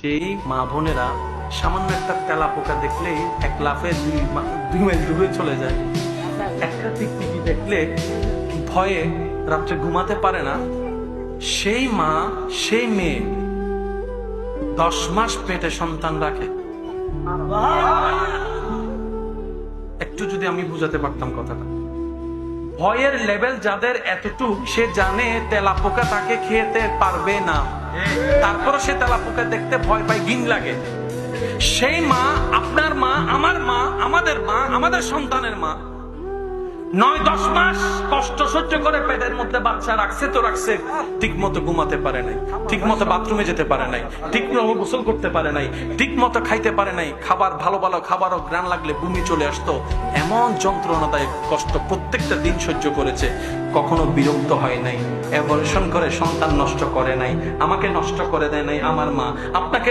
সেই মা বোনেরা সামান্য একটা তেলা পোকা দেখলেই এক লাফে 2 মাইল দূরে চলে যায়। একটা টিকটিকি দেখলে ভয়ে রাত্রে ঘুমাতে পারে না। সেই মা সেই মেয়ে 10 মাস পেটে সন্তান রাখে। একটু যদি আমি বুঝাতে পারতাম কথাটা, ভয়ের লেভেল যাদের এতটুক, সে জানে তেলাপোকা তাকে খেতে পারবে না, তারপরও সে তেলাপোকা দেখতে ভয় পায়, ঘিন লাগে। সেই মা, আপনার মা, আমার মা, আমাদের সন্তানের মা 9-10 মাস কষ্ট সহ্য করে পেটের মধ্যে বাচ্চা রাখছে তো রাখছে, ঠিক মতো ঘুমাতে পারে নাই, ঠিক মতো বাথরুমে যেতে পারে নাই, ঠিক মতো গোসল করতে পারে নাই, ঠিক মতো খাইতে পারে নাই। খাবার ভালো খাবারও ঘ্রাণ লাগলে বমি চলে আসতো। এমন যন্ত্রণাদায়ক কষ্ট প্রত্যেকটা দিন সহ্য করেছে, কখনো বিরক্ত হয় নাই, অ্যাবর্শন করে সন্তান নষ্ট করে নাই, আমাকে নষ্ট করে দেয় নাই আমার মা, আপনাকে